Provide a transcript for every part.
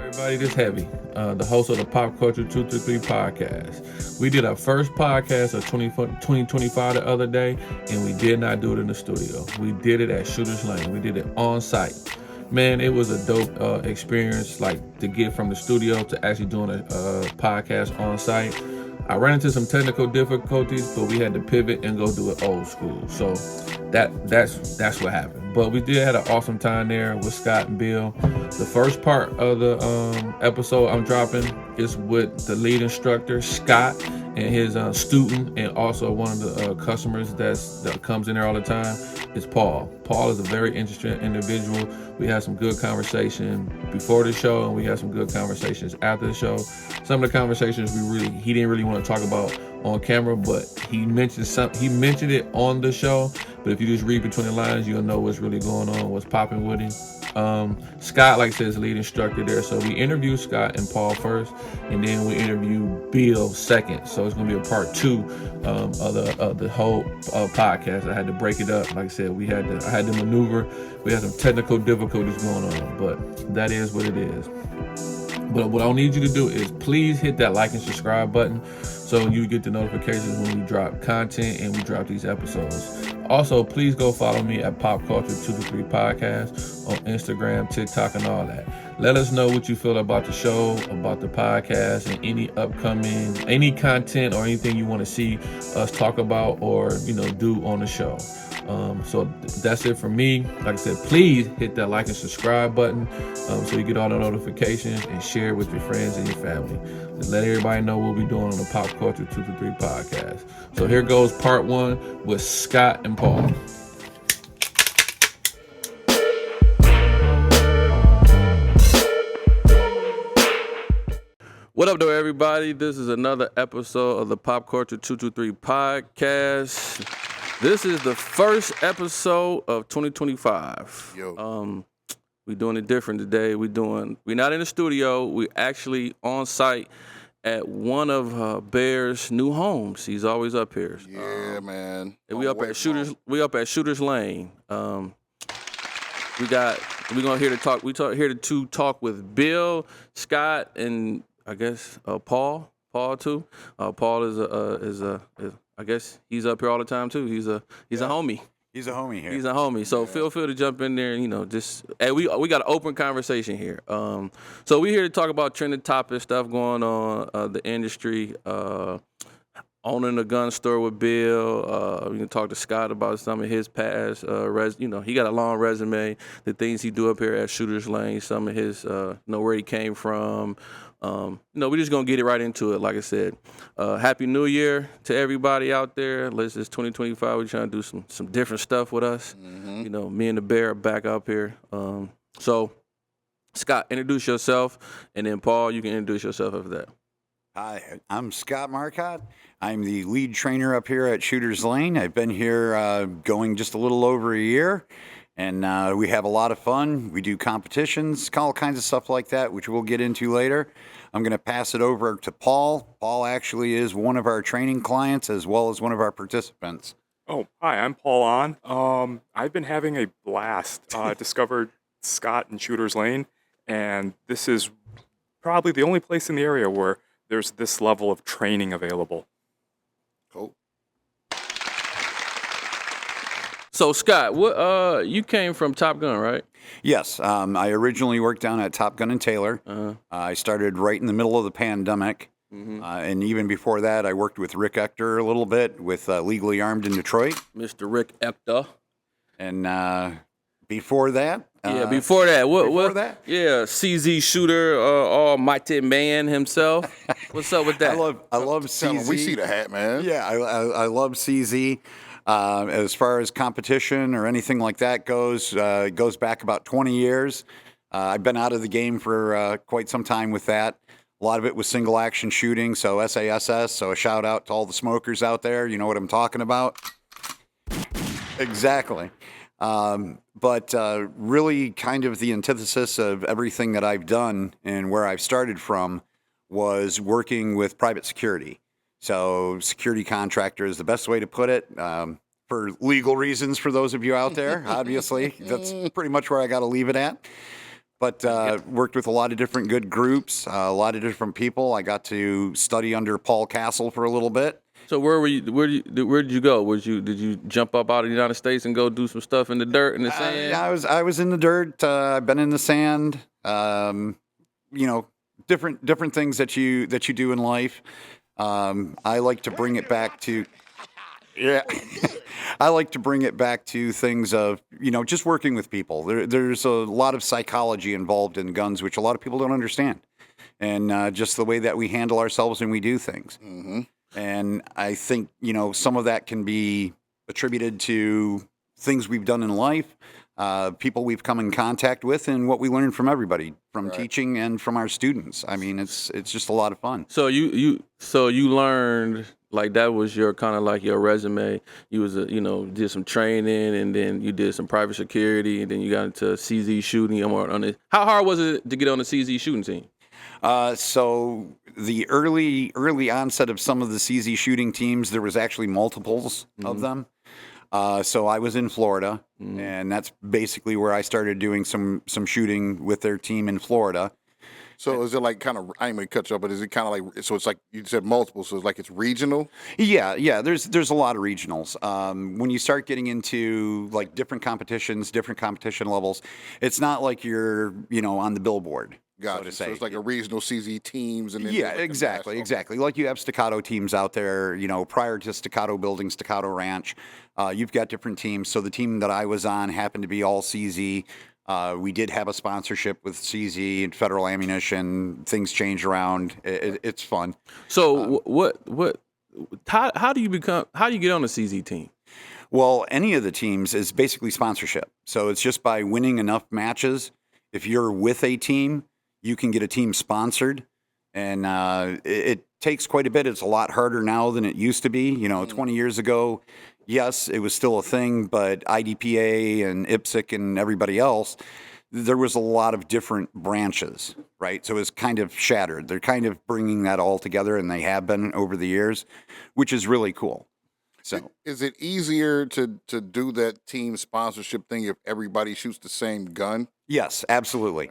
Everybody, this Heavy, the host of the Pop Culture 233 podcast. We did our first podcast of 2025 the other day, and we did not do it in the studio. We did it at Shooter's Lane. We did it on site. Man, it was a dope experience, like to get from the studio to actually doing a podcast on site. I ran into some technical difficulties, but we had to pivot and go do it old school. So that's what happened. But we did have an awesome time there with Scott and Bill. The first part of the episode I'm dropping is with the lead instructor, Scott, and his student, and also one of the customers that comes in there all the time is Paul. Paul is a very interesting individual. We had some good conversation before the show, and we had some good conversations after the show. Some of the conversations he didn't really want to talk about on camera, but he mentioned it on the show. But if you just read between the lines, you'll know what's really going on, what's popping with him. Scott, like I said, is the lead instructor there. So we interviewed Scott and Paul first, and then we interviewed Bill second. So it's going to be a part two of the whole podcast. I had to break it up. Like I said, I had to maneuver. We had some technical difficulties going on, but that is what it is. But what I need you to do is please hit that like and subscribe button so you get the notifications when we drop content and we drop these episodes. Also, please go follow me at Pop Culture 223 Podcast on Instagram, TikTok, and all that. Let us know what you feel about the show, about the podcast, and any content or anything you want to see us talk about or do on the show. So that's it for me. Like I said, please hit that like and subscribe button so you get all the notifications, and share it with your friends and your family. And let everybody know what we're doing on the Pop Culture 223 podcast. So here goes part one with Scott and Paul. What up, though, everybody? This is another episode of the Pop Culture 223 podcast. This is the first episode of 2025. Yo. We're doing it different today. We're not in the studio. We're actually on site at one of Bear's new homes. He's always up here. Yeah, man. And we up at Shooter's Lane. We're gonna here to talk with Bill, Scott, and I guess Paul. Paul too. Paul is I guess he's up here all the time too. He's a homie. He's a homie here. He's a homie. So feel free to jump in there and we got an open conversation here. So we're here to talk about trending topics, stuff going on, the industry, owning a gun store with Bill. We can talk to Scott about some of his past. He got a long resume. The things he do up here at Shooter's Lane. Some of his, where he came from. We're just gonna get it right into it. Like I said, Happy New Year to everybody out there. It's 2025. We're trying to do some different stuff with us. Mm-hmm. Me and the Bear are back up here. So, Scott, introduce yourself, and then Paul, you can introduce yourself after that. Hi, I'm Scott Marcotte. I'm the lead trainer up here at Shooter's Lane. I've been here going just a little over a year. And we have a lot of fun. We do competitions, all kinds of stuff like that, which we'll get into later. I'm going to pass it over to Paul. Paul actually is one of our training clients as well as one of our participants. Oh, hi, I'm Paul On. I've been having a blast. Discovered Scott in Shooter's Lane, and this is probably the only place in the area where there's this level of training available. Cool. So, Scott, you came from Top Gun, right? Yes. I originally worked down at Top Gun and Taylor. Uh-huh. I started right in the middle of the pandemic. Mm-hmm. And even before that, I worked with Rick Ector a little bit with Legally Armed in Detroit. Mr. Rick Ector. And before that... before that. Before that? Yeah, CZ Shooter, almighty man himself. What's up with that? I love CZ. We see the hat, man. Yeah, I love CZ. As far as competition or anything like that goes, it goes back about 20 years. I've been out of the game for quite some time with that. A lot of it was single action shooting, so SASS. So a shout out to all the smokers out there. You know what I'm talking about? Exactly. But really kind of the antithesis of everything that I've done and where I've started from was working with private security. So security contractor is the best way to put it. For legal reasons for those of you out there, obviously. That's pretty much where I got to leave it at. But worked with a lot of different good groups, a lot of different people. I got to study under Paul Castle for a little bit. So where were you? Where did you go? Did you jump up out of the United States and go do some stuff in the dirt and the sand? I was in the dirt. I've been in the sand. Different things that you do in life. I like to bring it back to. Yeah, I like to bring it back to things of just working with people. There's a lot of psychology involved in guns, which a lot of people don't understand, and just the way that we handle ourselves and we do things. Mm-hmm. And I think some of that can be attributed to things we've done in life, people we've come in contact with, and what we learn from everybody, from teaching and from our students. I mean, it's just a lot of fun. So you learned, like, that was your kind of like your resume. You was did some training, and then you did some private security, and then you got into CZ shooting. How hard was it to get on the CZ shooting team? So the early onset of some of the CZ shooting teams, there was actually multiples of them. So I was in Florida, and that's basically where I started doing some shooting with their team in Florida. So is it like kind of, I ain't gonna cut you up, but is it kind of like, so it's like you said multiple, so it's like it's regional? Yeah. There's a lot of regionals. When you start getting into like different competitions, different competition levels, it's not like you're on the billboard. Gotcha. So to say. So it's like a regional CZ teams, and then Yeah, there's like a exactly. national. Like you have staccato teams out there, prior to Staccato Building, Staccato Ranch, you've got different teams. So the team that I was on happened to be all CZ. We did have a sponsorship with CZ and Federal Ammunition. Things change around. It's fun. So how do you get on the CZ team? Well, any of the teams is basically sponsorship. So it's just by winning enough matches. If you're with a team, you can get a team sponsored, and it takes quite a bit. It's a lot harder now than it used to be. 20 years ago, yes, it was still a thing, but IDPA and IPSC and everybody else, there was a lot of different branches, right? So it's kind of shattered. They're kind of bringing that all together, and they have been over the years, which is really cool. So is it easier to do that team sponsorship thing if everybody shoots the same gun? Yes, absolutely.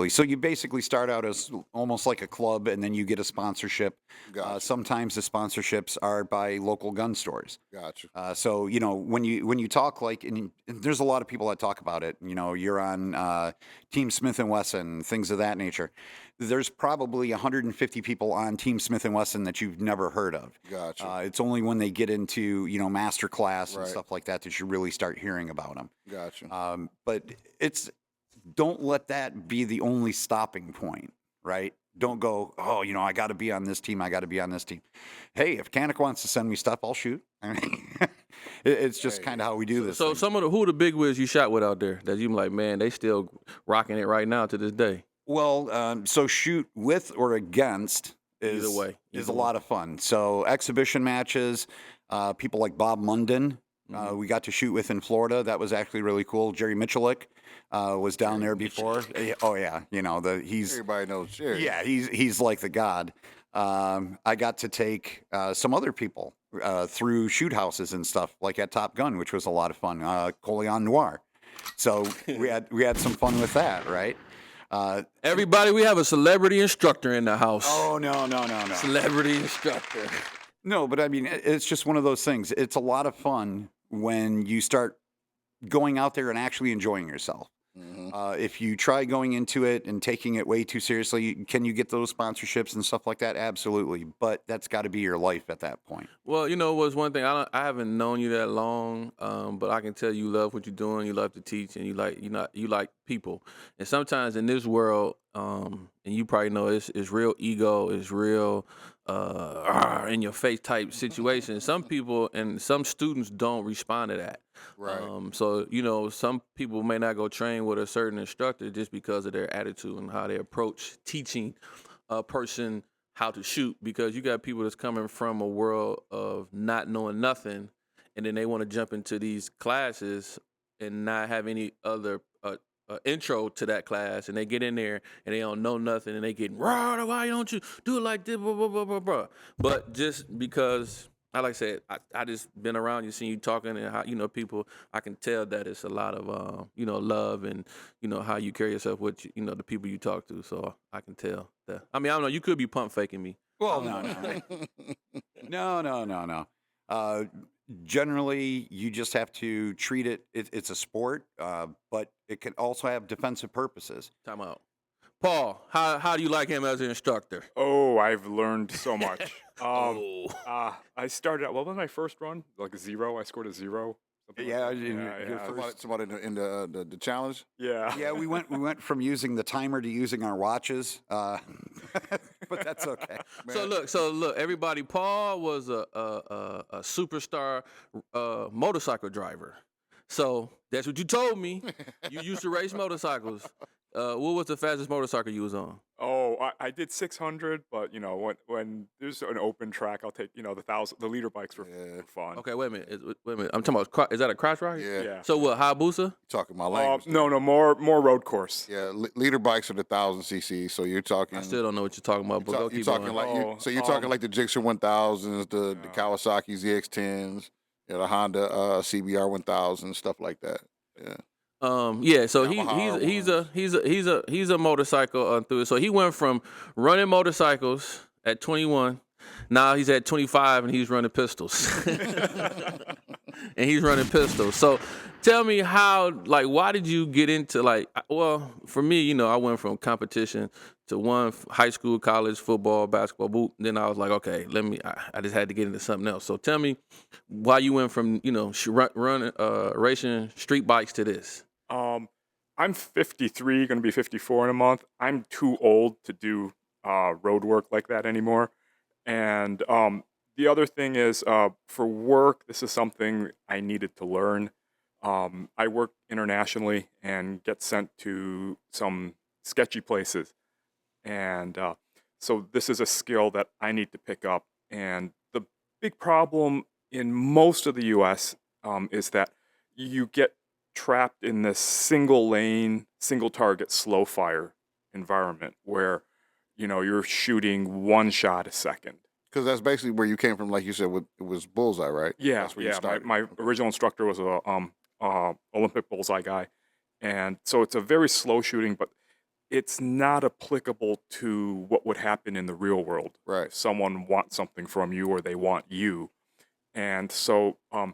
So you basically start out as almost like a club, and then you get a sponsorship. Gotcha. Sometimes the sponsorships are by local gun stores. Gotcha. So when you talk, like, and there's a lot of people that talk about it. You're on Team Smith & Wesson, things of that nature. There's probably 150 people on Team Smith & Wesson that you've never heard of. Gotcha. It's only when they get into master class and Right. stuff like that you really start hearing about them. Gotcha. But don't let that be the only stopping point, right? Don't go, I got to be on this team. I got to be on this team. Hey, if Canik wants to send me stuff, I'll shoot. I mean, it's just kind of how we do this. So thing. who are the big wigs you shot with out there that you like, man, they still rocking it right now to this day? Well, so shoot with or against is a lot of fun. So exhibition matches, people like Bob Munden, we got to shoot with in Florida. That was actually really cool. Jerry Michalik was down there before. Oh yeah, he's Everybody knows Jerry. yeah, he's like the god. I got to take some other people through shoot houses and stuff, like at Top Gun, which was a lot of fun. Coleon Noir. So we had some fun with that, right? Everybody, we have a celebrity instructor in the house. Oh no. Celebrity instructor. No, but I mean, it's just one of those things. It's a lot of fun when you start going out there and actually enjoying yourself. Mm-hmm. If you try going into it and taking it way too seriously, can you get those sponsorships and stuff like that? Absolutely. But that's got to be your life at that point. Well, was one thing, I haven't known you that long, but I can tell you love what you're doing. You love to teach, and you like people. And sometimes in this world, and you probably know, it's real ego, it's real in your face type situation. Some people and some students don't respond to that. Right. So some people may not go train with a certain instructor just because of their attitude and how they approach teaching a person how to shoot, because you got people that's coming from a world of not knowing nothing, and then they want to jump into these classes and not have any other intro to that class, and they get in there and they don't know nothing, and they get, why don't you do it like this, blah, blah, blah, blah, blah. But just because like I said, I just been around you, seen you talking, and how people. I can tell that it's a lot of love and how you carry yourself with the people you talk to. So I can tell that. I mean, I don't know. You could be pump faking me. Well, no. Uh, Generally, you just have to treat it. It's a sport, but it can also have defensive purposes. Time out. Paul, how do you like him as an instructor? Oh, I've learned so much. Oh. I started out. What was my first run? Like a 0. I scored a 0. Something Yeah, like that. your first. Somebody in the challenge. Yeah. Yeah, we went from using the timer to using our watches, but that's okay. So look, everybody. Paul was a superstar motorcycle driver. So that's what you told me. You used to race motorcycles. What was the fastest motorcycle you was on? Oh, I did 600, but when there's an open track, I'll take the 1,000. The leader bikes were fun. Okay, wait a minute. I'm talking about. Is that a crotch rocket? Yeah. Yeah. So what? Hayabusa? Talking my language. No, more road course. Yeah, leader bikes are the 1,000 cc. So you're talking. I still don't know what you're talking about, but go you're keep talking going. like you're talking like the Gixxer 1000s, the Kawasaki ZX10s, the Honda CBR 1000, stuff like that. Yeah. Yeah, so Yamaha he's a motorcycle enthusiast. So he went from running motorcycles at 21, now he's at 25 and he's running pistols. So tell me why did you get into for me, I went from competition to one high school, college, football, basketball, boot. Then I was like, okay, I just had to get into something else. So tell me why you went from, running, racing street bikes to this. I'm 53, going to be 54 in a month. I'm too old to do road work like that anymore. And the other thing is, for work, this is something I needed to learn. I work internationally and get sent to some sketchy places. And so this is a skill that I need to pick up. And the big problem in most of the U.S. Is that you get trapped in this single lane, single target, slow fire environment where, you're shooting one shot a second. Because that's basically where you came from, like you said, it was bullseye, right? Yeah, That's where you started. My original instructor was a Olympic bullseye guy, and so it's a very slow shooting, but it's not applicable to what would happen in the real world. Right. If someone wants something from you or they want you, and so I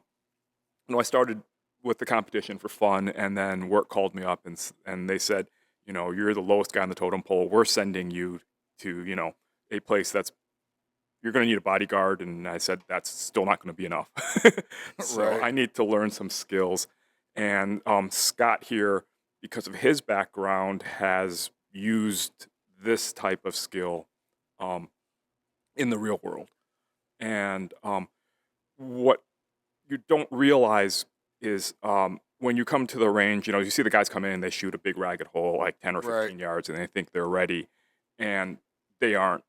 started with the competition for fun, and then work called me up and they said, you're the lowest guy on the totem pole. We're sending you to a place that's you're going to need a bodyguard. And I said, that's still not going to be enough. So Right. I need to learn some skills. And Scott here, because of his background, has used this type of skill in the real world. And what you don't realize is when you come to the range, you see the guys come in and they shoot a big ragged hole like 10 or 15 Right. yards and they think they're ready. And they aren't.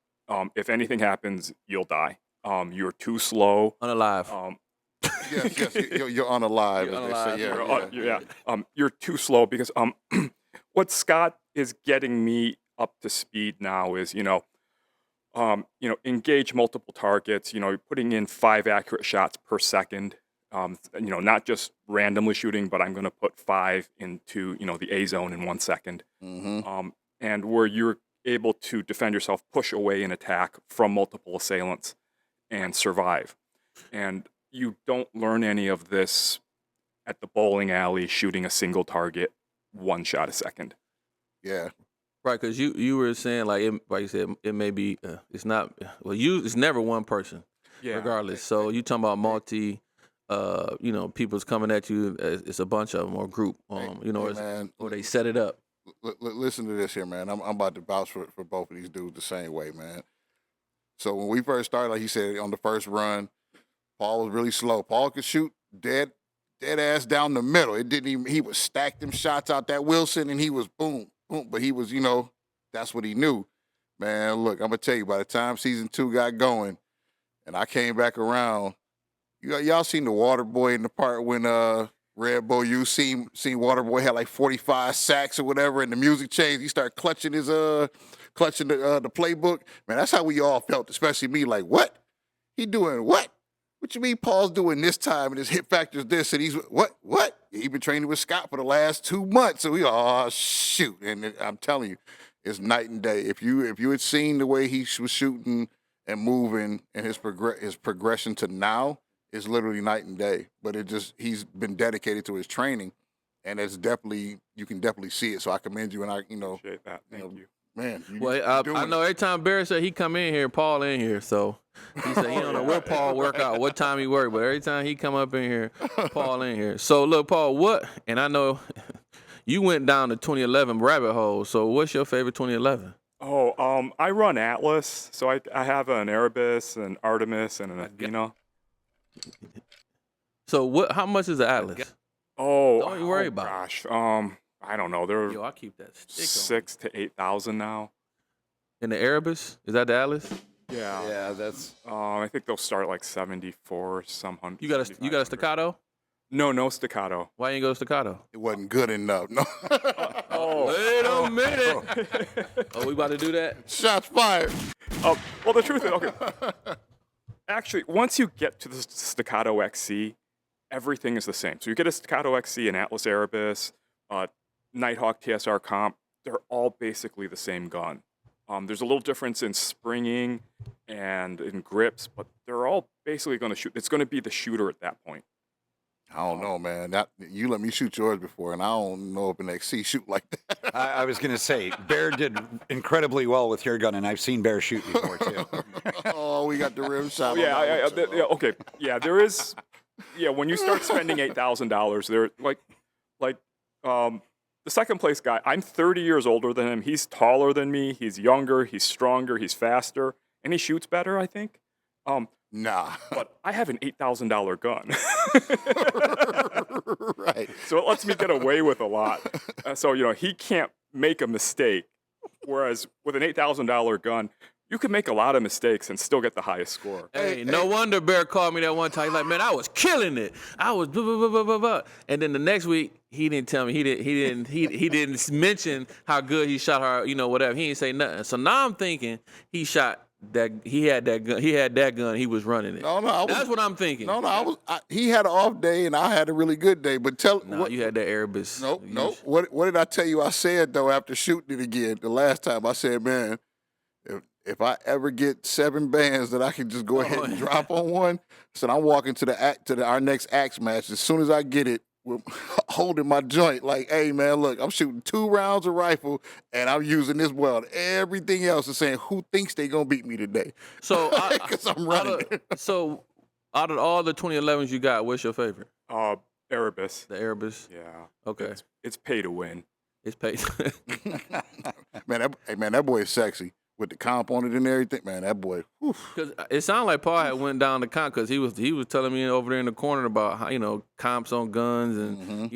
If anything happens, you'll die. You're too slow. Unalive. Yes, you're unalive. You're as they unalive. say. You're too slow because what Scott is getting me up to speed now is engage multiple targets. You're putting in 5 accurate shots per second. Not just randomly shooting, but I'm going to put 5 into the A zone in 1 second. Mm-hmm. And where you're able to defend yourself, push away an attack from multiple assailants, and survive. And you don't learn any of this at the bowling alley shooting a single target, 1 shot a second. Yeah. Right, because you were saying like you said, it may be it's not it's never one person, regardless. So you talking about multi, people's coming at you. It's a bunch of them or group, man, or they set it up. Listen to this here, man. I'm about to vouch for both of these dudes the same way, man. So when we first started, like he said, on the first run, Paul was really slow. Paul could shoot dead ass down the middle. It didn't even. He was stacked them shots out that Wilson, and he was boom, boom. But he was, that's what he knew, man. Look, I'm gonna tell you. By the time season 2 got going, and I came back around, y'all seen the Water Boy in the part when Red Bull, you seen Waterboy had like 45 sacks or whatever, and the music changed. He started clutching the playbook. Man, that's how we all felt, especially me. Like, what? He doing what? What you mean Paul's doing this time and his hit factor is this and he's what? He been training with Scott for the last 2 months. So shoot. And I'm telling you, it's night and day. If you had seen the way he was shooting and moving and his progression to now is literally night and day. But he's been dedicated to his training, and you can definitely see it. So I commend you, and Appreciate that. Thank you. Man. I know every time Barry said he come in here, Paul in here. So he said he don't know where Paul work out, what time he work, but every time he come up in here, Paul in here. So look, Paul, and I know you went down the 2011 rabbit hole. So what's your favorite 2011? Oh, I run Atlas, so I have an Erebus, an Artemis, and an Athena. So how much is the Atlas? Oh, don't you worry about gosh. I don't know. They're I keep that stick 6,000 to 8,000 now. And the Erebus, is that the Atlas? Yeah. Yeah, that's. I think they'll start like 74, some hundred. You got a staccato? No staccato. Why you ain't go staccato? It wasn't good enough. No. Wait a minute. Oh, we about to do that? Shots fired. Well, the truth is, okay. Actually, once you get to the staccato XC, everything is the same. So you get a staccato XC, an Atlas Erebus, Nighthawk TSR comp. They're all basically the same gun. There's a little difference in springing and in grips, but they're all basically going to shoot. It's going to be the shooter at that point. I don't know, man. You let me shoot yours before, and I don't know if an XC shoot like that. I was going to say, Bear did incredibly well with your gun, and I've seen Bear shoot before, too. Oh, we got the rim shot. Okay. Yeah, there is. Yeah, when you start spending $8,000, there the second place guy. I'm 30 years older than him. He's taller than me. He's younger. He's stronger. He's faster, and he shoots better, I think. Nah. But I have an $8,000 gun. Right. So it lets me get away with a lot. So he can't make a mistake. Whereas with an $8,000 gun, you can make a lot of mistakes and still get the highest score. Hey, no wonder Bear called me that one time. He's like, man, I was killing it. I was blah, blah, blah, blah, blah, blah. And then the next week, he didn't tell me. He didn't mention how good he shot her, whatever. He didn't say nothing. So now I'm thinking he shot that. He had that gun. He had that gun. He was running it. That's what I'm thinking. He had an off day and I had a really good day. But you had that Erebus. Nope. What did I tell you? I said though after shooting it again the last time, I said, man, if I ever get 7 bands that I can just go ahead and drop on one, so I'm walking to our next axe match. As soon as I get it, holding my joint, like, hey man, look, I'm shooting 2 rounds of rifle and I'm using this weld. Everything else is saying, who thinks they gonna beat me today? So because I'm running. Out of all the 2011s you got, what's your favorite? Erebus. The Erebus. Yeah. Okay. It's pay to win. It's paid. Man, that boy is sexy. With the comp on it and everything, man, that boy. Because it sounded like Paul had went down the comp because he was telling me over there in the corner about how, comps on guns and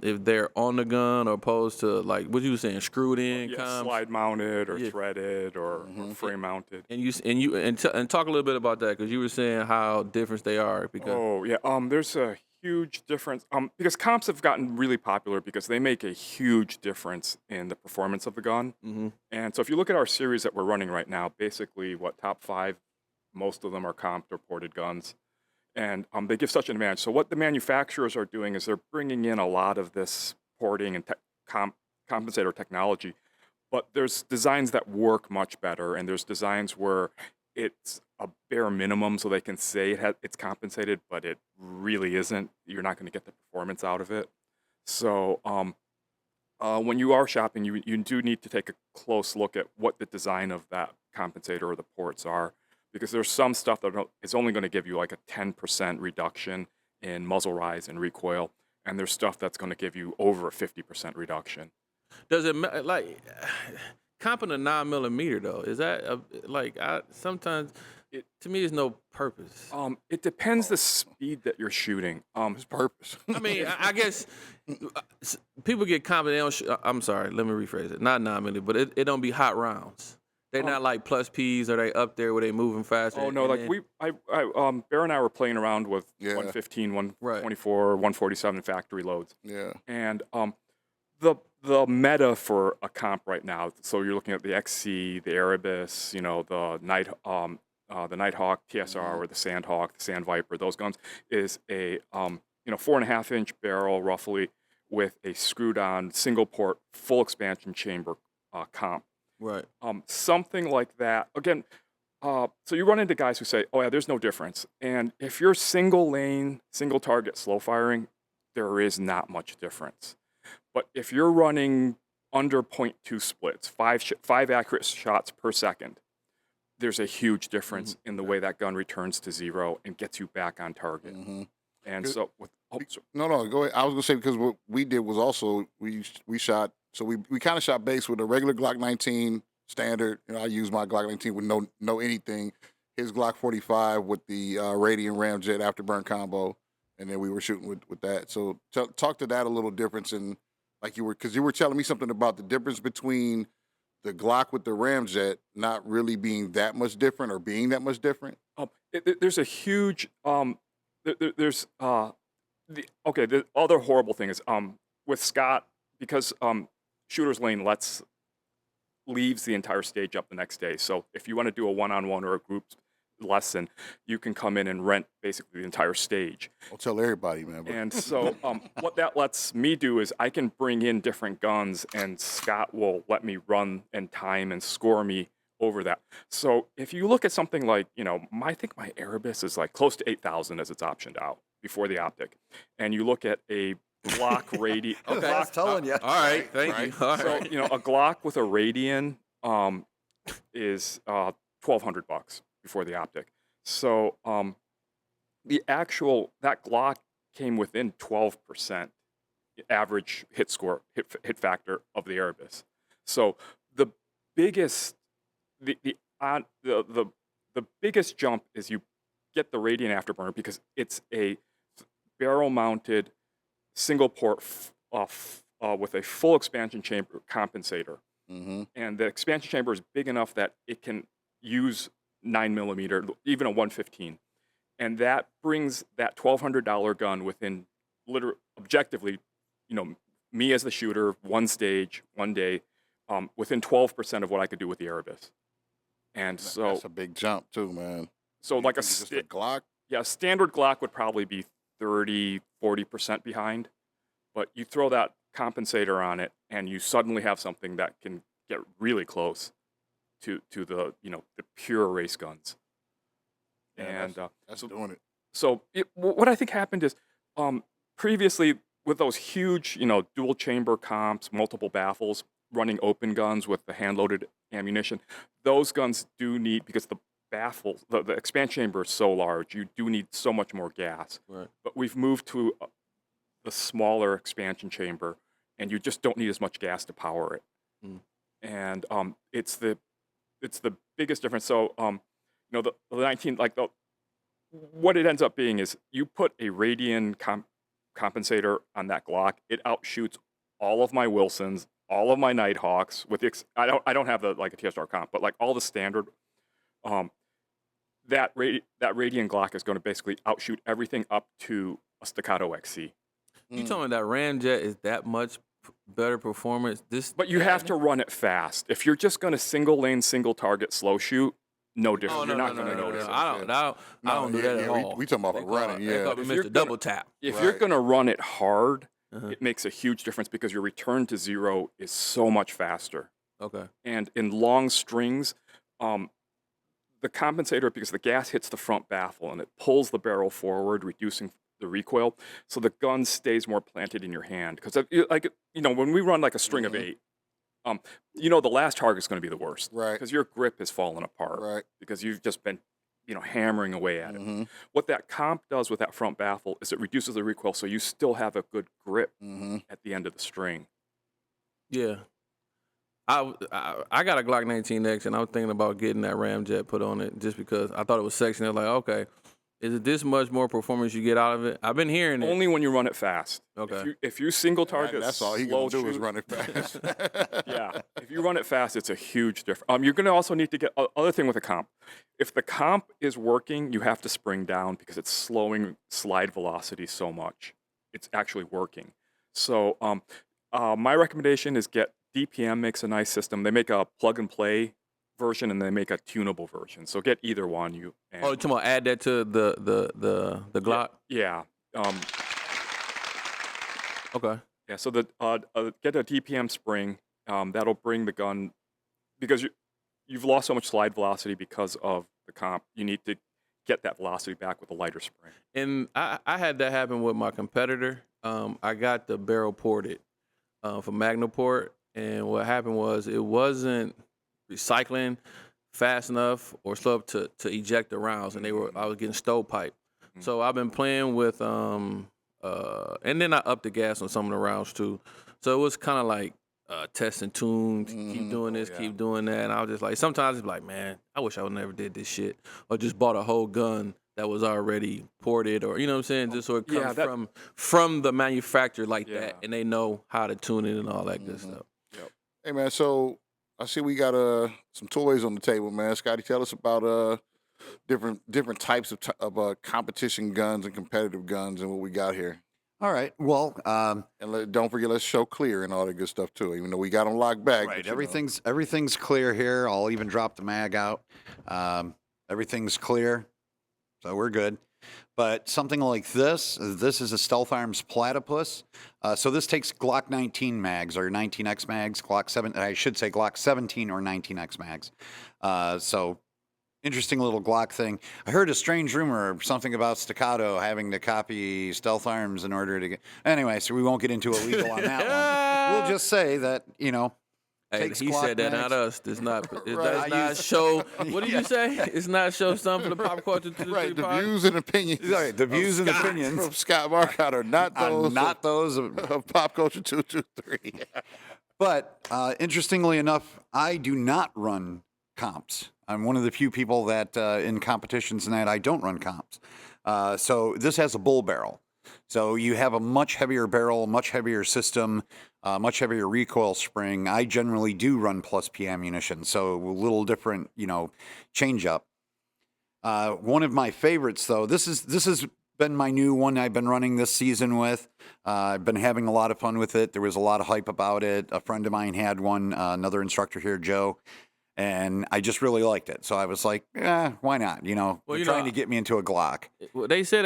if they're on the gun or opposed to like what you were saying, screwed in comps, slide mounted or threaded or frame mounted. And talk a little bit about that because you were saying how different they are. Because there's a huge difference because comps have gotten really popular because they make a huge difference in the performance of the gun. Mm-hmm. And so if you look at our series that we're running right now, basically top 5, most of them are comped or ported guns, and they give such an advantage. So what the manufacturers are doing is they're bringing in a lot of this porting and compensator technology, but there's designs that work much better, and there's designs where it's a bare minimum so they can say it's compensated, but it really isn't. You're not going to get the performance out of it. So when you are shopping, you do need to take a close look at what the design of that compensator or the ports are, because there's some stuff that is only going to give you like a 10% reduction in muzzle rise and recoil, and there's stuff that's going to give you over a 50% reduction. Does it like comping a 9mm though? Is that sometimes to me there's no purpose. It depends the speed that you're shooting. It's purpose. I mean, I guess people get comped. They don't. I'm sorry. Let me rephrase it. Not 9mm, but it don't be hot rounds. They're not like plus Ps. Are they up there where they moving faster? Oh no, Bear and I were playing around with 115, 124, 147 factory loads. Yeah. And the meta for a comp right now. So you're looking at the XC, the Erebus, the the Nighthawk TSR or the Sandhawk, the Sand Viper, those guns, is a 4.5-inch barrel roughly with a screwed-on single port full expansion chamber comp. Right. Something like that. Again, so you run into guys who say, "Oh yeah, there's no difference." And if you're single lane, single target slow firing, there is not much difference. But if you're running under 0.2 splits, five accurate shots per second, there's a huge difference in the way that gun returns to zero and gets you back on target. And so with No, go ahead. I was gonna say because what we did was also we shot. So we kind of shot base with a regular Glock 19 standard. I used my Glock 19 with no anything. His Glock 45 with the Radian Ramjet afterburn combo, and then we were shooting with that. So talk to that a little difference in like you were telling me something about the difference between the Glock with the Ramjet not really being that much different or being that much different. There's a huge there's the other horrible thing is with Scott, because Shooter's Lane leaves the entire stage up the next day. So if you want to do a one-on-one or a group lesson, you can come in and rent basically the entire stage. I'll tell everybody, man. And so what that lets me do is I can bring in different guns, and Scott will let me run and time and score me over that. So if you look at something like, I think my Erebus is like close to 8,000 as it's optioned out before the optic. And you look at a Glock Radian. Okay, that's telling you. All right, thank you. All So, right. a Glock with a Radian is $1,200 before the optic. So that Glock came within 12% average hit factor of the Erebus. So the biggest the biggest jump is you get the Radian afterburner because it's a barrel mounted single port with a full expansion chamber compensator. And the expansion chamber is big enough that it can use 9mm, even a 115. And that brings that $1,200 gun within, objectively, me as the shooter, one stage, one day, within 12% of what I could do with the Erebus. And so that's a big jump too, man. So like a Glock? Yeah, standard Glock would probably be 30-40% behind. But you throw that compensator on it, and you suddenly have something that can get really close to the the pure race guns. Yeah, And that's doing it. so what I think happened is previously with those huge dual chamber comps, multiple baffles, running open guns with the hand loaded ammunition, those guns do need, because the baffles, the expansion chamber is so large, you do need so much more gas. Right. But we've moved to the smaller expansion chamber, and you just don't need as much gas to power it. And it's the biggest difference. So the 19, what it ends up being is you put a Radian compensator on that Glock, it outshoots all of my Wilsons, all of my Nighthawks. I don't have a TSR comp, but like all the standard. That Radian Glock is going to basically outshoot everything up to a Staccato XC. You told me that Ramjet is that much better performance. But you have to run it fast. If you're just going to single lane, single target, slow shoot, no difference. You're not going to notice it. I don't do that at all. We talking about running, They call me Mr. Double Tap. If you're going to run it hard, it makes a huge difference because your return to zero is so much faster. Okay. And in long strings, the compensator, because the gas hits the front baffle and it pulls the barrel forward, reducing the recoil, so the gun stays more planted in your hand. Because when we run like a string of 8, the last target is going to be the worst, right? Because your grip has fallen apart, right? Because you've just been, hammering away at it. What that comp does with that front baffle is it reduces the recoil, so you still have a good grip at the end of the string. Yeah. I got a Glock 19X, and I was thinking about getting that Ramjet put on it just because I thought it was sexy. I was like, okay, is it this much more performance you get out of it? I've been hearing it. Only when you run it fast. Okay. If you single target, that's all he gonna do is run it fast. Yeah, if you run it fast, it's a huge difference. You're gonna also need to get other thing with a comp. If the comp is working, you have to spring down because it's slowing slide velocity so much. It's actually working. So my recommendation is DPM makes a nice system. They make a plug and play version and they make a tunable version. So get either one. Oh, you're talking about add that to the Glock? Yeah. Okay. Yeah. So get a DPM spring. That'll bring the gun, because you've lost so much slide velocity because of the comp. You need to get that velocity back with a lighter spring. And I had that happen with my competitor. I got the barrel ported from Magnaport, and what happened was it wasn't recycling fast enough or slow up to eject the rounds, and I was getting stovepipe. Mm-hmm. So I've been playing with and then I upped the gas on some of the rounds too. So it was kind of like testing tunes, keep doing this, keep doing that. And I was just like, sometimes it's like, man, I wish I would never did this shit, or just bought a whole gun that was already ported, or you know what I'm saying, just so it comes from the manufacturer like that, and they know how to tune it and all that good stuff. Yep. Hey man, so I see we got some toys on the table, man. Scotty, tell us about different types of competition guns and competitive guns and what we got here. All right. Well, and don't forget, let's show clear and all that good stuff too. Even though we got them locked back, right. But, Everything's clear here. I'll even drop the mag out. Everything's clear, so we're good. But something like this is a Stealth Arms Platypus. So this takes Glock 19 mags or 19X mags, Glock 17 or 19X mags. So interesting little Glock thing. I heard a strange rumor of something about Staccato having to copy Stealth Arms in order to get. Anyway, so we won't get into illegal on that one. We'll just say that, Hey, he Glock said that, mags. not us. It Right. does not show. What did you say? It's not show something for the Pop Culture 2 right, the views and opinions. Right, the views and opinions from Scott Marcotte are not those of Pop Culture 223. But interestingly enough, I do not run comps. I'm one of the few people that in competitions and that I don't run comps. So this has a bull barrel. So you have a much heavier barrel, much heavier system, much heavier recoil spring. I generally do run plus P ammunition, so a little different, change up. One of my favorites, though, this has been my new one I've been running this season with. I've been having a lot of fun with it. There was a lot of hype about it. A friend of mine had one, another instructor here, Joe. And I just really liked it. So I was like, why not? They're trying to get me into a Glock. Well, they said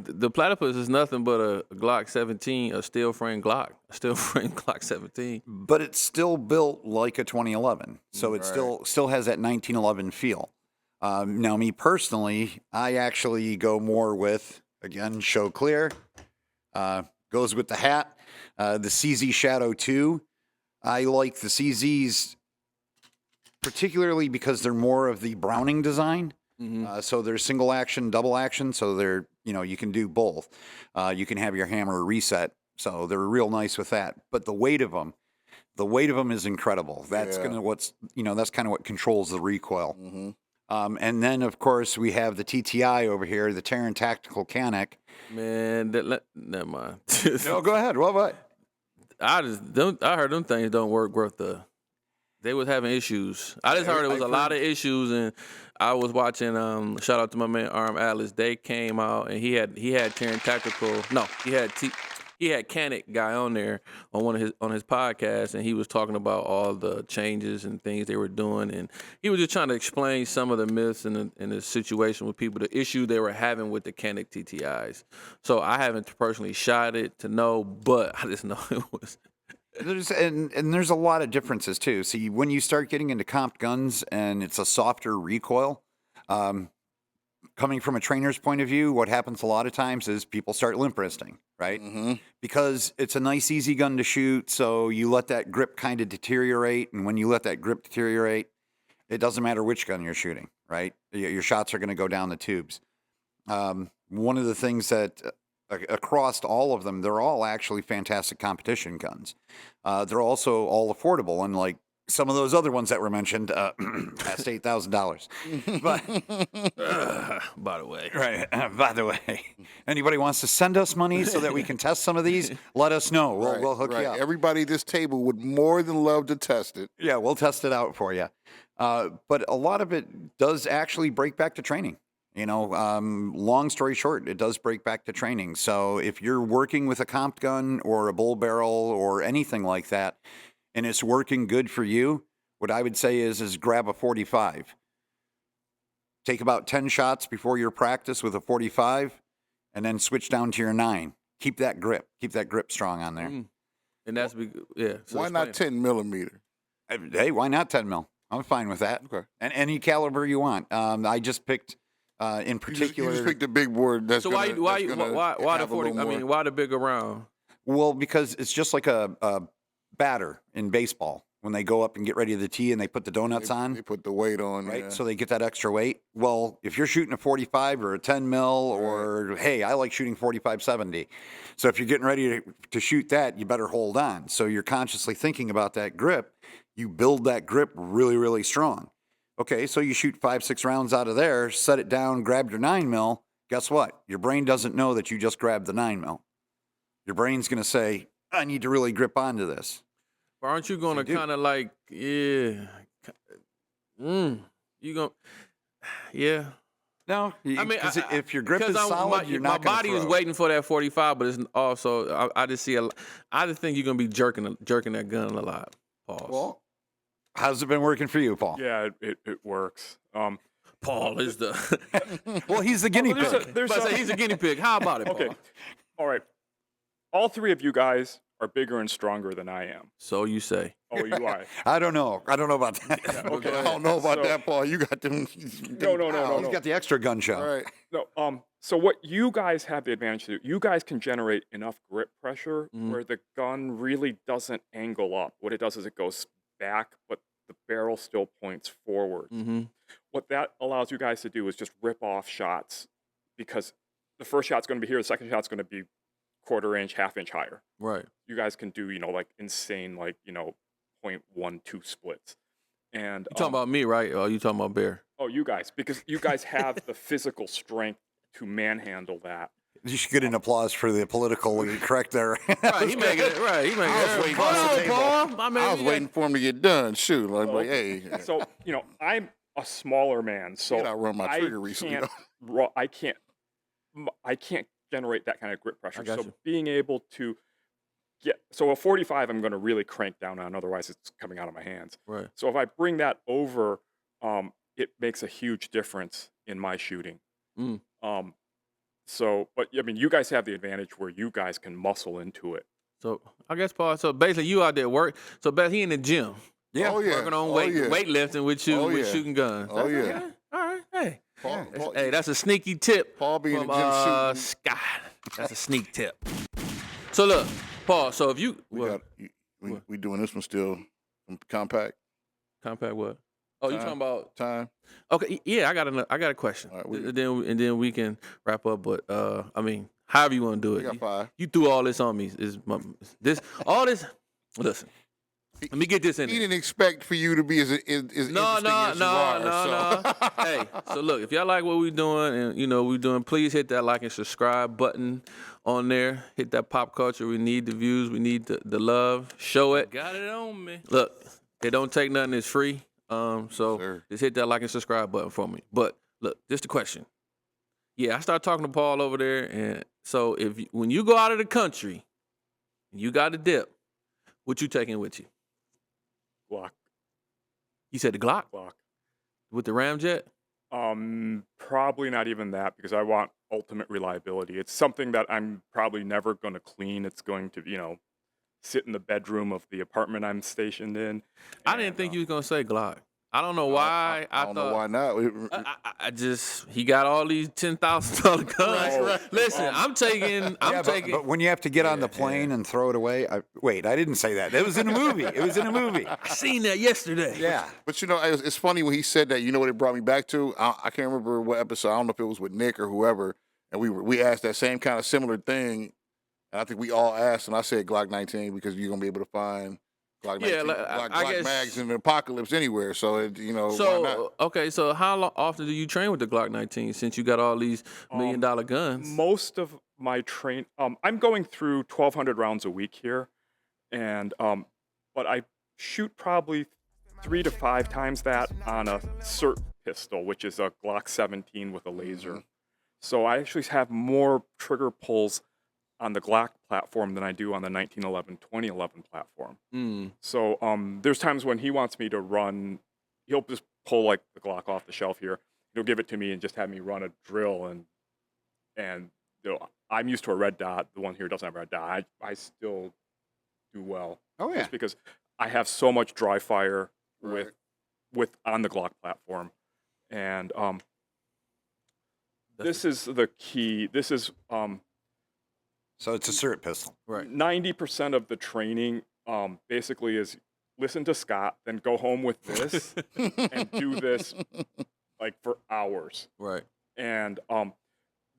the Platypus is nothing but a Glock 17, a steel frame Glock 17. But it's still built like a 2011. So it still has that 1911 feel. Now, me personally, I actually go more with, again, show clear. Goes with the hat. The CZ Shadow 2. I like the CZs particularly because they're more of the Browning design. So they're single action, double action. So they're, you can do both. You can have your hammer reset. So they're real nice with that. But the weight of them is incredible. That's that's kind of what controls the recoil. And then, of course, we have the TTI over here, the Terran Tactical Canic. Man, never mind. No, go ahead. What? I heard them things don't work worth the. They was having issues. I just heard it was a lot of issues, and I was watching. Shout out to my man Arm Atlas. They came out, and he had Terran Tactical. No, he had Canic guy on there on his podcast, and he was talking about all the changes and things they were doing, and he was just trying to explain some of the myths in the situation with people, the issue they were having with the Canic TTIs. So I haven't personally shot it to know, but I just know it was. There's a lot of differences too. See, when you start getting into comped guns and it's a softer recoil, coming from a trainer's point of view, what happens a lot of times is people start limp wristing, right? Because it's a nice, easy gun to shoot, so you let that grip kind of deteriorate, and when you let that grip deteriorate, it doesn't matter which gun you're shooting, right? Your shots are going to go down the tubes. One of the things that across all of them, they're all actually fantastic competition guns. They're also all affordable, unlike some of those other ones that were mentioned, past $8,000. But By the way, right. By the way, anybody wants to send us money so that we can test some of these? Let us know. We'll hook you up. Everybody at this table would more than love to test it. Yeah, we'll test it out for you. But a lot of it does actually break back to training. Long story short, it does break back to training. So if you're working with a comp gun or a bull barrel or anything like that, and it's working good for you, what I would say is grab a 45. Take about 10 shots before your practice with a 45, and then switch down to your 9. Keep that grip. Keep that grip strong on there. And that's yeah. So Why not 10 millimeter? Hey, why not 10 mil? I'm fine with that. Okay. And any caliber you want. I just picked in particular. You just picked the big board. That's So why the 40? I mean, why the bigger round? Well, because it's just like a batter in baseball. When they go up and get ready to the tee and they put the donuts on. They put the weight on, right? Yeah. So they get that extra weight. Well, if you're shooting a 45 or a 10 mil, or hey, I like shooting 45-70. So if you're getting ready to shoot that, you better hold on. So you're consciously thinking about that grip. You build that grip really, really strong. Okay, so you shoot 5-6 rounds out of there, set it down, grab your 9 mil. Guess what? Your brain doesn't know that you just grabbed the 9 mil. Your brain's going to say, I need to really grip onto this. But aren't you going to kind of like, you going, yeah. No, I mean, if your grip is solid, you're not. My body is waiting for that 45, but it's also I just see I just think you're gonna be jerking that gun a lot. Pause. Well, how's it been working for you, Paul? Yeah, it works. Paul is the well, he's the guinea pig. He's a guinea pig. How about it, Paul? Okay, all right. All three of you guys are bigger and stronger than I am. So you say. Oh, you are. I don't know about that. Yeah, okay. I don't know about that, Paul. You got them. No. He's got the extra gun show. All right. No. So what you guys have the advantage to do, you guys can generate enough grip pressure where the gun really doesn't angle up. What it does is it goes back, but the barrel still points forward. Mm-hmm. What that allows you guys to do is just rip off shots, because the first shot's going to be here, the second shot's going to be quarter inch, half inch higher. Right. You guys can do, like insane, 0.12 splits. And you talking about me, right? Or you talking about Bear? Oh, you guys, because you guys have the physical strength to manhandle that. You should get an applause for the political correct there. Right, he making it right. He making it. Paul. I was waiting for him to get done. Shoot, like, hey. So I'm a smaller man, so I run my trigger recently. I can't generate that kind of grip pressure. So you. being able to a 45, I'm going to really crank down on, otherwise it's coming out of my hands. Right. So if I bring that over, it makes a huge difference in my shooting. But I mean, you guys have the advantage where you guys can muscle into it. So I guess, Paul. So basically, you out there work. So Beth, he in the gym. Yeah. Oh, yeah. Working on weightlifting with you, with shooting guns. Oh, yeah. Okay. All right. Hey. Paul, Hey, that's a sneaky tip. Paul being from in the gym shooting. Scott. That's a sneak tip. So look, Paul. So if you we doing this one still compact. Compact what? Oh, you talking about time? Okay, yeah, I got a question. All right, then we can wrap up. But I mean, however you want to do it. We got 5. You threw all this on me. All this. Listen, let me get this in He there. didn't expect for you to be as interesting as you are. No. Hey, so look, if y'all like what we're doing, and please hit that like and subscribe button on there. Hit that pop culture. We need the views. We need the love. Show it. Got it on me. Look, it don't take nothing. It's free. So just hit that like and subscribe button for me. But look, just a question. Yeah, I started talking to Paul over there, and so when you go out of the country, you got a dip. What you taking with you? Glock. You said the Glock? Glock. With the Ramjet? Probably not even that, because I want ultimate reliability. It's something that I'm probably never going to clean. It's going to, sit in the bedroom of the apartment I'm stationed in. I didn't think you was going to say Glock. I don't know why. I don't know why not. I just, he got all these $10,000 guns. Right. Listen, I'm taking. But when you have to get on the plane and throw it away, I didn't say that. It was in a movie. I seen that yesterday. Yeah. But it's funny when he said that. You know what it brought me back to? I can't remember what episode. I don't know if it was with Nick or whoever. And we asked that same kind of similar thing. And I think we all asked, and I said Glock 19 because you're gonna be able to find Glock 19, Glock guess, mags in the apocalypse anywhere. So why not? Okay, so how often do you train with the Glock 19 since you got all these $1 million guns? Most of my I'm going through 1,200 rounds a week here, and but I shoot probably 3 to 5 times that on a SIRT pistol, which is a Glock 17 with a laser. So I actually have more trigger pulls on the Glock platform than I do on the 2011 platform. Mm. So there's times when he wants me to run, he'll just pull like the Glock off the shelf here. He'll give it to me and just have me run a drill, and I'm used to a red dot. The one here doesn't have a red dot. I still do well. Oh, yeah. Just because I have so much dry fire Right. with on the Glock platform, and That's this is the key. This is So it's a cert pistol. right. 90% of the training basically is listen to Scott, then go home with this and do this like for hours. Right. And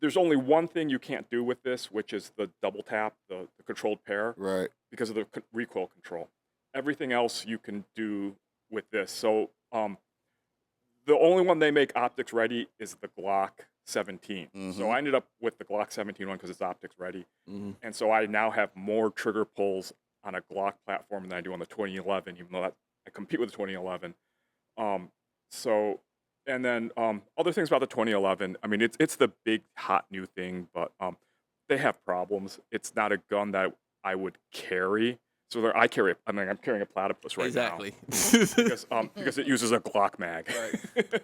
there's only one thing you can't do with this, which is the double tap, the controlled pair, Right. because of the recoil control. Everything else you can do with this. So the only one they make optics ready is the Glock 17. So Mhm. I ended up with the Glock 17 one because it's optics ready. Mm-hmm. And so I now have more trigger pulls on a Glock platform than I do on the 2011, even though I compete with the 2011. So, and then other things about the 2011, I mean, it's the big hot new thing, but they have problems. It's not a gun that I would carry. So I'm carrying a platypus right Exactly. now because it uses a Glock mag. Right.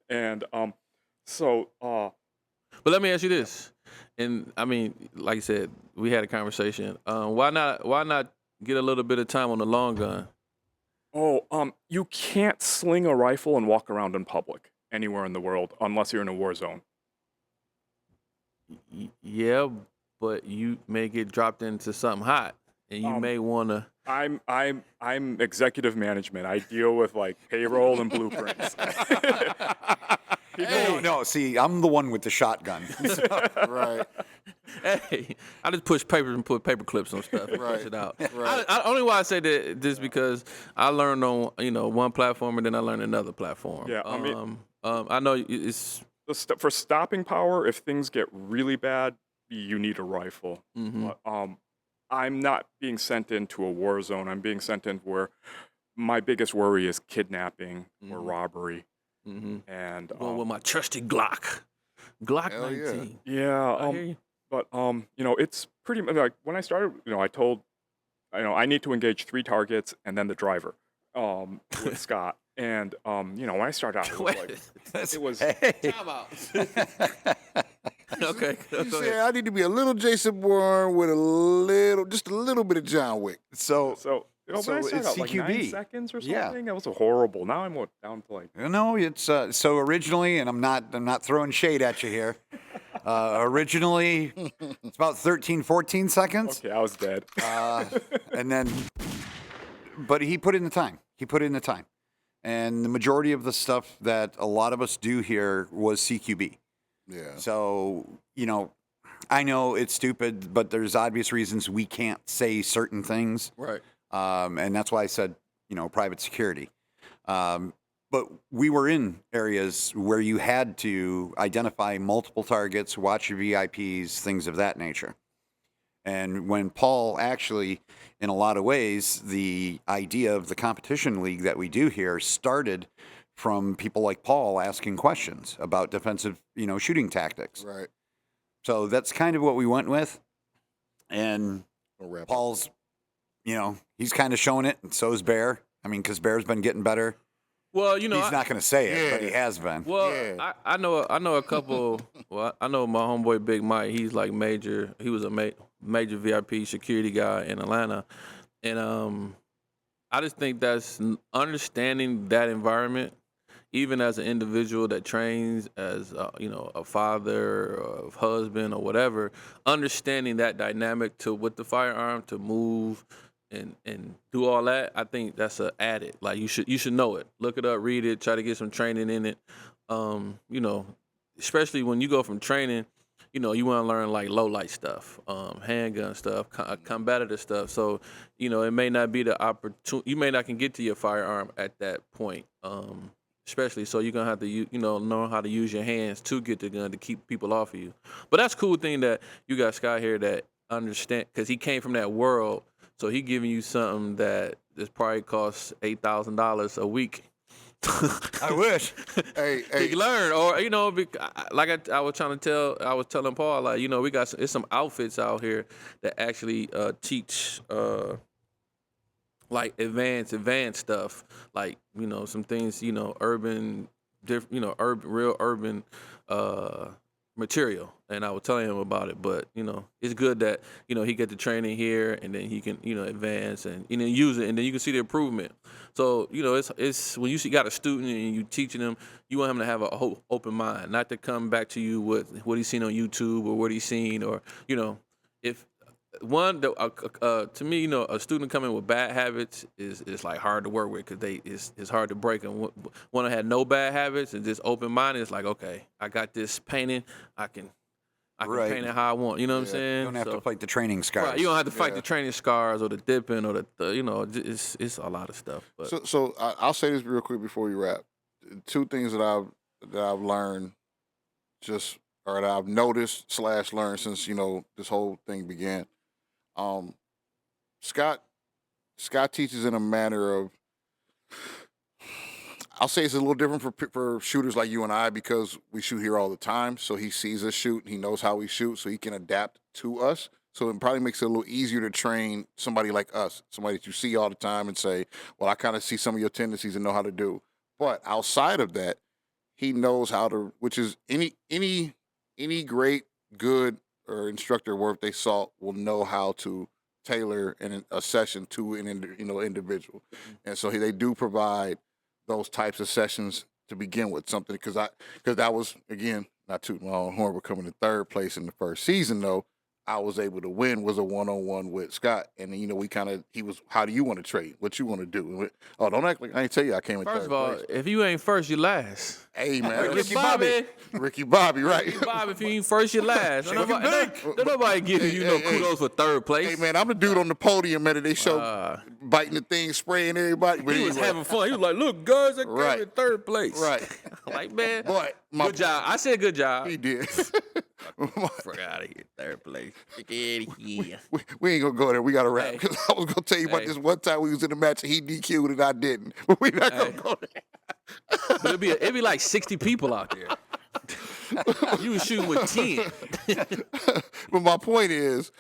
And so But let me ask you this, and I mean, like you said, we had a conversation. Why not get a little bit of time on the long gun? you can't sling a rifle and walk around in public anywhere in the world unless you're in a war zone. Yeah, but you may get dropped into something hot, and you may want to. I'm executive management. I deal with like payroll and blueprints. No, see, I'm the one with the shotgun. Right. Hey, I just push papers and put paper clips on stuff and push Right. it out. Right. Only why I say that just because I learned on one platform and then I learned another platform. Yeah, I mean- I know it's. For stopping power, if things get really bad, you need a rifle. Mhm. But I'm not being sent into a war zone. I'm being sent in where my biggest worry is kidnapping or robbery. Mm-hmm. And Going with my trusty Glock Hell yeah. 19. yeah, I hear you. but it's pretty much like when I started. I told, I need to engage 3 targets and then the driver, with Scott. And when I started out, it was like it was. Time out. Okay. You Go said ahead. I need to be a little Jason Bourne with just a little bit of John Wick. So, So when I started it's out, like 9 CQB. seconds or Yeah. something, that was horrible. Now I'm down to like. no, it's so originally, and I'm not throwing shade at you here. Originally, it's about 13, 14 seconds. Okay, I was dead. And then, but he put in the time. And the majority of the stuff that a lot of us do here was CQB. Yeah. So, I know it's stupid, but there's obvious reasons we can't say certain things. Right. And that's why I said, private security. But we were in areas where you had to identify multiple targets, watch your VIPs, things of that nature. And when Paul actually, in a lot of ways, the idea of the competition league that we do here started from people like Paul asking questions about defensive, shooting tactics. Right. So that's kind of what we went with. And We'll wrap up. Paul's, he's kind of showing it, and so is Bear. I mean, because Bear's been getting better. Well, He's not going to say it, but he has been. Well, Yeah. I know a couple. Well, I know my homeboy Big Mike. He's like major. He was a major VIP security guy in Atlanta, and I just think that's understanding that environment, even as an individual that trains as a father or a husband or whatever, understanding that dynamic with the firearm to move and do all that. I think that's a added. Like you should know it. Look it up, read it, try to get some training in it. Especially when you go from training, you want to learn like low light stuff, handgun stuff, combative stuff. So, it may not be the opportunity. You may not can get to your firearm at that point. Especially, so you're gonna have to know how to use your hands to get the gun to keep people off of you. But that's a cool thing that you got Scott here that understand, because he came from that world, so he giving you something that this probably costs $8,000 a week, I wish. Hey, He hey, learn, or like I was trying to I was telling Paul, like we got it's some outfits out here that actually teach like advanced stuff, like some things, urban, real urban material. And I was telling him about it, but it's good that he get the training here, and then he can advance and use it, and then you can see the improvement. So it's when you got a student and you teaching them, you want him to have a whole open mind, not to come back to you with what he's seen on YouTube or what he's seen, or if to me, a student coming with bad habits is like hard to work with, because it's hard to break them. One that had no bad habits and just open minded, it's like, okay, I got this painting, I can Right. paint it how I want. You know what I'm saying? You don't have to fight the training scars. Right, you don't have to fight the training scars or the dipping or it's a lot of stuff. But so I'll say this real quick before you wrap. Two things that I've learned, or that I've noticed / learned since this whole thing began. Scott teaches in a manner of, I'll say it's a little different for shooters like you and I, because we shoot here all the time. So he sees us shoot, and he knows how we shoot, so he can adapt to us. So it probably makes it a little easier to train somebody like us, somebody that you see all the time, and say, well, I kind of see some of your tendencies and know how to do. But outside of that, he knows how to, which is any great, good, or instructor worth their salt will know how to tailor a session to an individual. And so they do provide those types of sessions to begin with, something because that was, again, not tooting my own horn, but coming in third place in the first season, though, I was able to win, was a one-on-one with Scott. And he was, how do you want to trade? What you want to do? Oh, don't act like I ain't tell you I came in third place. first of all, if you ain't first, you last. Hey, man. Ricky Bobby, right? Ricky Bobby, if you ain't first, you last. Don't nobody giving you kudos for third place. Hey, man, I'm the dude on the podium, man, that they show biting the thing, spraying everybody. But He was having fun. He was like, look, guys, I came in third place. Right. Like, man, But good job. I said good job. He did. Fuck out of here, third place. Get out of here. We ain't gonna go there. We gotta wrap, Hey. because I was gonna tell you about Hey. this one time we was in the match and he DQ'd and I didn't. But we not gonna Hey. go there. But it'd be like 60 people out there. You was shooting with 10. But my point is,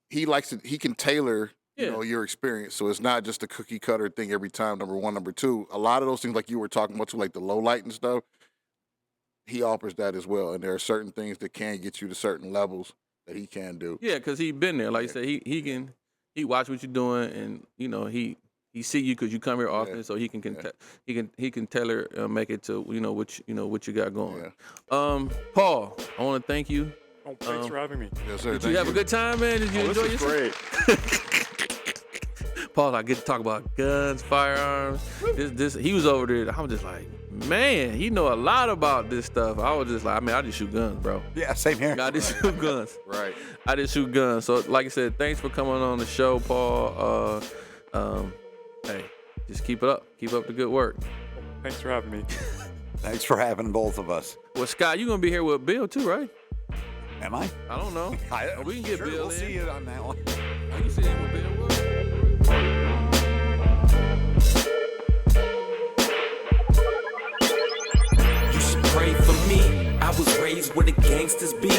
he can tailor Yeah. your experience, so it's not just a cookie cutter thing every time. Number one, number two, a lot of those things like you were talking about too, like the low light and stuff, he offers that as well. And there are certain things that can get you to certain levels that he can do. Yeah, because he been there. Like you said, he watch what you're doing, and he see you because you come here often, so he can tailor make it to what you got going. Yeah. Paul, I want to thank you. Oh, thanks for having me. Yes, sir. Did you have a good time, man? Did you enjoy This is yourself? great. Paul, I get to talk about guns, firearms. This he was over there. I was just like, man, he know a lot about this stuff. I was just like, I just shoot guns, bro. Yeah, same here. I just shoot guns. Right. I just shoot guns. So, like I said, thanks for coming on the show, Paul. Hey, just keep it up. Keep up the good work. Thanks for having me. Thanks for having both of us. Well, Scott, you're gonna be here with Bill too, right? Am I? I don't know. We can get Sure, Bill we'll in. see you on that one. You see him with Bill. You should pray for me. I was raised where the gangsters be.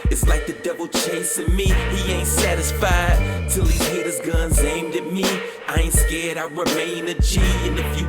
It's like the devil chasing me. He ain't satisfied till these haters' guns aimed at me. I ain't scared, I remain a G. And if you